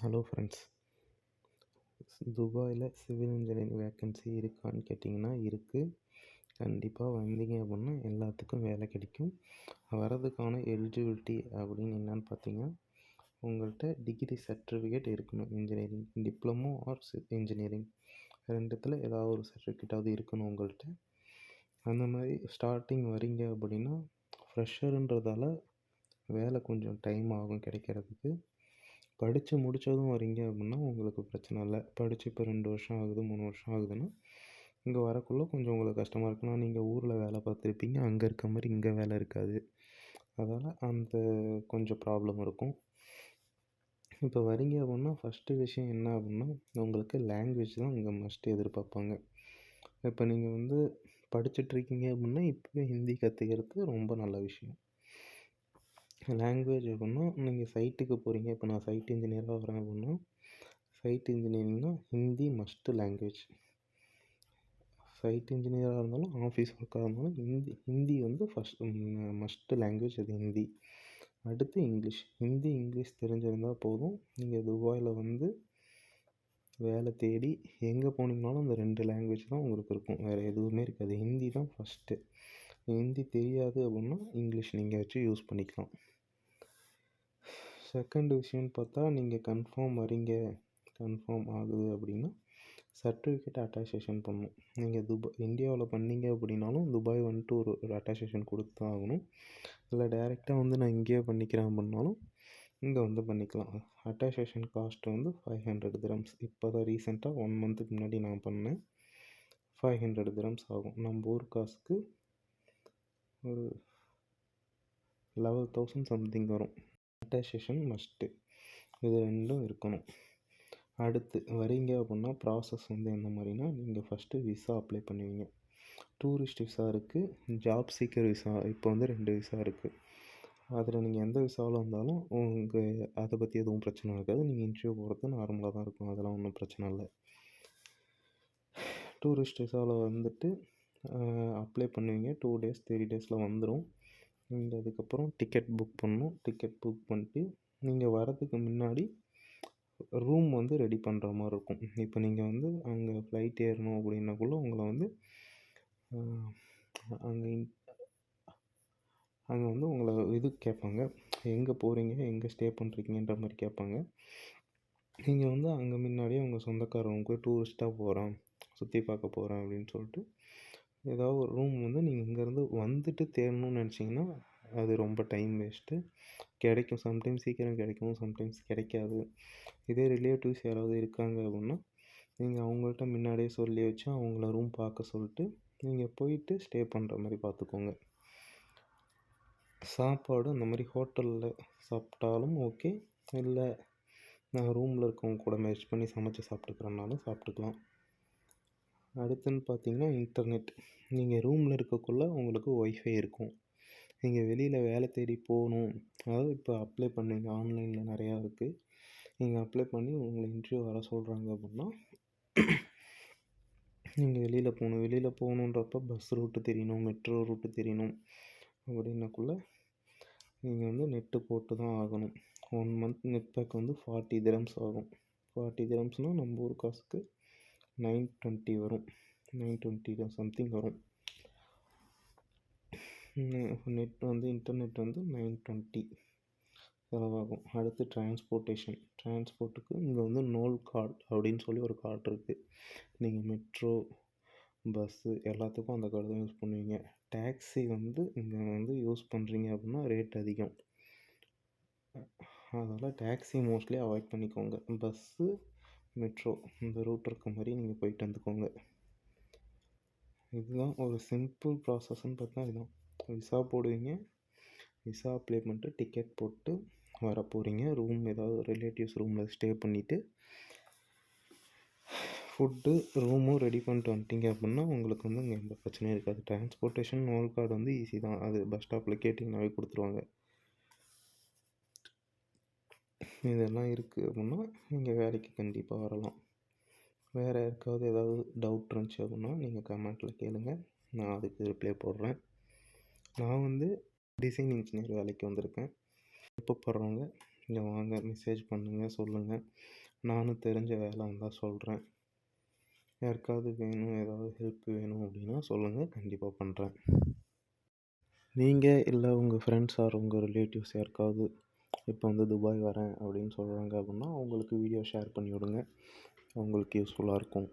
Hello friends. துபாயில் civil engineering vacancy இருக்கான்னு கேட்டிங்கன்னா இருக்குது. கண்டிப்பாக வந்தீங்க அப்படின்னா எல்லாத்துக்கும் வேலை கிடைக்கும். வரதுக்கான எலிஜிபிலிட்டி அப்படின்னு என்னென்னு பார்த்தீங்கன்னா, உங்கள்கிட்ட டிகிரி சர்டிஃபிகேட் இருக்கணும். இன்ஜினியரிங் டிப்ளமோ ஆர் இன்ஜினியரிங் ரெண்டுத்தில் ஏதாவது ஒரு சர்டிஃபிகேட்டாவது இருக்கணும் உங்கள்கிட்ட. அந்த மாதிரி ஸ்டார்டிங் வரீங்க அப்படின்னா ஃப்ரெஷருன்றதால வேலை கொஞ்சம் டைம் ஆகும் கிடைக்கிறதுக்கு. படித்து முடித்ததும் வரீங்க அப்படின்னா உங்களுக்கு பிரச்சனை இல்லை. படித்து இப்போ 2 வருஷம் ஆகுது, 3 வருஷம் ஆகுதுன்னா இங்கே வரக்குள்ளே கொஞ்சம் உங்களுக்கு கஷ்டமாக இருக்குன்னா, நீங்கள் ஊரில் வேலை பார்த்துருப்பீங்க, அங்கே இருக்க மாதிரி இங்கே வேலை இருக்காது. அதனால் அந்த கொஞ்சம் ப்ராப்ளம் இருக்கும். இப்போ வரீங்க அப்படின்னா ஃபஸ்ட்டு விஷயம் என்ன அப்படின்னா, உங்களுக்கு லாங்குவேஜ் தான் இங்கே மஸ்ட்டு எதிர்பார்ப்பாங்க. இப்போ நீங்கள் படிச்சுட்ருக்கீங்க அப்படின்னா இப்போவே ஹிந்தி கற்றுக்கிறது ரொம்ப நல்ல விஷயம். லாங்குவேஜ் அப்படின்னா நீங்கள் சைட்டுக்கு போகிறீங்க. இப்போ நான் சைட் இன்ஜினியராக வரேன் அப்படின்னா, சைட் இன்ஜினியரிங்னா ஹிந்தி மஸ்ட்டு லாங்குவேஜ். சைட் இன்ஜினியராக இருந்தாலும் ஆஃபீஸ் ஒர்க்காக இருந்தாலும் ஹிந்தி மஸ்ட்டு லாங்குவேஜ் அது ஹிந்தி. அடுத்து இங்கிலீஷ். ஹிந்தி இங்கிலீஷ் தெரிஞ்சிருந்தால் போதும். நீங்கள் துபாயில் வேலை தேடி எங்கே போனீங்கனாலும் அந்த 2 லாங்குவேஜ் தான் உங்களுக்கு இருக்கும். வேறு எதுவுமே இருக்காது. ஹிந்தி தான் ஃபஸ்ட்டு. ஹிந்தி தெரியாது அப்படின்னா இங்கிலீஷ் நீங்கள் வச்சு யூஸ் பண்ணிக்கலாம். செகண்ட் விஷயம்னு பார்த்தா, நீங்கள் கன்ஃபார்ம் கன்ஃபார்ம் ஆகுது அப்படின்னா சர்டிஃபிகேட் அட்டாஸ்டேஷன் பண்ணணும். நீங்கள் இந்தியாவில் பண்ணீங்க அப்படின்னாலும் துபாய் ஒரு அட்டாஸ்டேஷன் கொடுத்து தான் ஆகணும். இல்லை டைரெக்டாக நான் இங்கேயே பண்ணிக்கிறேன் அப்படின்னாலும் இங்கே பண்ணிக்கலாம். அட்டாஸ்டேஷன் காஸ்ட் 500 dirhams. இப்போ தான் ரீசெண்டாக 1 monthக்கு முன்னாடி நான் பண்ணேன். 500 dirhams ஆகும். நம்ம ஊர் காசுக்கு ஒரு 11,000 சம்திங் வரும். அட்டாஸ்டேஷன் மஸ்ட்டு. இது 2ம் இருக்கணும். அடுத்து வரீங்க அப்படின்னா ப்ராசஸ் எந்த மாதிரினா, நீங்கள் ஃபஸ்ட்டு விசா அப்ளை பண்ணுவீங்க. டூரிஸ்ட் விசா இருக்குது, ஜாப் சீக்கர் விசா. இப்போ 2 விசா இருக்குது. அதில் நீங்கள் எந்த விசாவில் வந்தாலும் அதை பற்றி எதுவும் பிரச்சனை இருக்காது. நீங்கள் இன்டர்வியூ போகிறது நார்மலாக தான் இருக்கும். அதெல்லாம் ஒன்றும் பிரச்சனை இல்லை. டூரிஸ்ட் விசாவில் அப்ளை பண்ணுவீங்க. 2 days 3 daysல வந்துடும். நீங்கள் அதுக்கப்புறம் டிக்கெட் புக் பண்ணணும். டிக்கெட் புக் பண்ணிட்டு நீங்கள் வரதுக்கு முன்னாடி ரூம் ரெடி பண்ணுற மாதிரி இருக்கும். இப்போ நீங்கள் அங்கே ஃப்ளைட் ஏறணும் அப்படின்னக்குள்ளே உங்களை அங்கே அங்கே உங்களை கேட்பாங்க. எங்கே போகிறீங்க, எங்கே ஸ்டே பண்ணுறீங்கன்ற மாதிரி கேட்பாங்க. நீங்கள் அங்கே முன்னாடியே உங்கள் சொந்தக்காரவங்க டூரிஸ்ட்டாக போகிறேன், சுற்றி பார்க்க போகிறேன் அப்படின்னு சொல்லிட்டு ஏதாவது ஒரு ரூம் நீங்கள் இங்கேருந்து வந்துட்டு தேடணும்னு நினச்சிங்கன்னா அது ரொம்ப டைம் வேஸ்ட்டு. கிடைக்கும், சம்டைம்ஸ் சீக்கிரம் கிடைக்கும், சம்டைம்ஸ் கிடைக்காது. இதே ரிலேட்டிவ்ஸ் யாராவது இருக்காங்க அப்படின்னா நீங்கள் அவங்கள்ட்ட முன்னாடியே சொல்லி வச்சு அவங்கள ரூம் பார்க்க சொல்லிட்டு நீங்கள் போயிட்டு ஸ்டே பண்ணுற மாதிரி பார்த்துக்கோங்க. சாப்பாடு அந்த மாதிரி ஹோட்டலில் சாப்பிட்டாலும் ஓகே, இல்லை நான் ரூமில் இருக்கவங்க கூட மேட்ச் பண்ணி சமைச்சு சாப்பிட்டுக்கிறனாலும் சாப்பிட்டுக்கலாம். அடுத்துன்னு பார்த்தீங்கன்னா இன்டர்நெட். நீங்கள் ரூமில் இருக்கக்குள்ளே உங்களுக்கு ஒய்ஃபை இருக்கும். நீங்கள் வெளியில் வேலை தேடி போகணும், அதாவது இப்போ அப்ளை பண்ணுவீங்க, ஆன்லைனில் நிறையா இருக்குது. நீங்கள் அப்ளை பண்ணி உங்களை இன்டர்வியூ வர சொல்கிறாங்க அப்படின்னா நீங்கள் வெளியில் போகணுன்றப்ப பஸ் ரூட்டு தெரியணும், மெட்ரோ ரூட்டு தெரியணும். அப்படின்னக்குள்ளே நீங்கள் நெட்டு போட்டு தான் ஆகணும். 1 month நெட் பேக் 40 dirhams ஆகும். 40 dirhamsனால் நம்ம ஊர் காசுக்கு 920 வரும். 920 சம்திங் வரும். நெட் இன்டர்நெட் 920 செலவாகும். அடுத்து டிரான்ஸ்போர்ட்டுக்கு இங்கே நோல் கார்டு அப்படின்னு சொல்லி ஒரு கார்டு இருக்குது. நீங்கள் மெட்ரோ பஸ்ஸு எல்லாத்துக்கும் அந்த கார்டு தான் யூஸ் பண்ணுவீங்க. டாக்ஸி இங்கே யூஸ் பண்ணுறீங்க அப்படின்னா ரேட் அதிகம். அதனால் டாக்ஸி மோஸ்ட்லி அவாய்ட் பண்ணிக்கோங்க. பஸ்ஸு மெட்ரோ இந்த ரூட் இருக்க மாதிரி நீங்கள் போயிட்டு வந்துக்கோங்க. இதுதான் ஒரு சிம்பிள் ப்ராசஸ்ன்னு பார்த்தா இதுதான். விசா போடுவீங்க, விசா அப்ளை பண்ணிட்டு டிக்கெட் போட்டு வர போகிறீங்க. ரூம் ஏதாவது ரிலேட்டிவ்ஸ் ரூமில் ஸ்டே பண்ணிவிட்டு ஃபுட்டு ரூமும் ரெடி பண்ணிட்டு வந்துட்டீங்க அப்படின்னா உங்களுக்கு இங்கே எந்த பிரச்சனையும் இருக்காது. டிரான்ஸ்போர்ட்டேஷன் நோல் கார்டு ஈஸி தான். அது பஸ் ஸ்டாப்பில் கேட்டிங்கனாவே கொடுத்துருவாங்க. இதெல்லாம் இருக்குது அப்படின்னா நீங்கள் வேலைக்கு கண்டிப்பாக வரலாம். வேறு யாருக்காவது ஏதாவது டவுட் இருந்துச்சு அப்படின்னா நீங்கள் கமெண்ட்டில் கேளுங்க, நான் அதுக்கு ரிப்ளை போடுறேன். நான் டிசைன் இன்ஜினியர் வேலைக்கு வந்திருக்கேன். விருப்பப்படுறவங்க இங்கே வாங்க, மெசேஜ் பண்ணுங்கள், சொல்லுங்கள். நானும் தெரிஞ்ச வேலை வந்தால் சொல்கிறேன். யாருக்காவது வேணும், ஏதாவது ஹெல்ப் வேணும் அப்படின்னா சொல்லுங்கள், கண்டிப்பாக பண்ணுறேன். நீங்கள் இல்லை உங்கள் ஃப்ரெண்ட்ஸ் ஆர் உங்கள் ரிலேட்டிவ்ஸ் யாருக்காவது இப்போ வந்து துபாய் வரேன் அப்படின்னு சொல்கிறாங்க அப்படின்னா அவங்களுக்கு வீடியோ ஷேர் பண்ணி விடுங்க. அவங்களுக்கு யூஸ்ஃபுல்லாக இருக்கும்.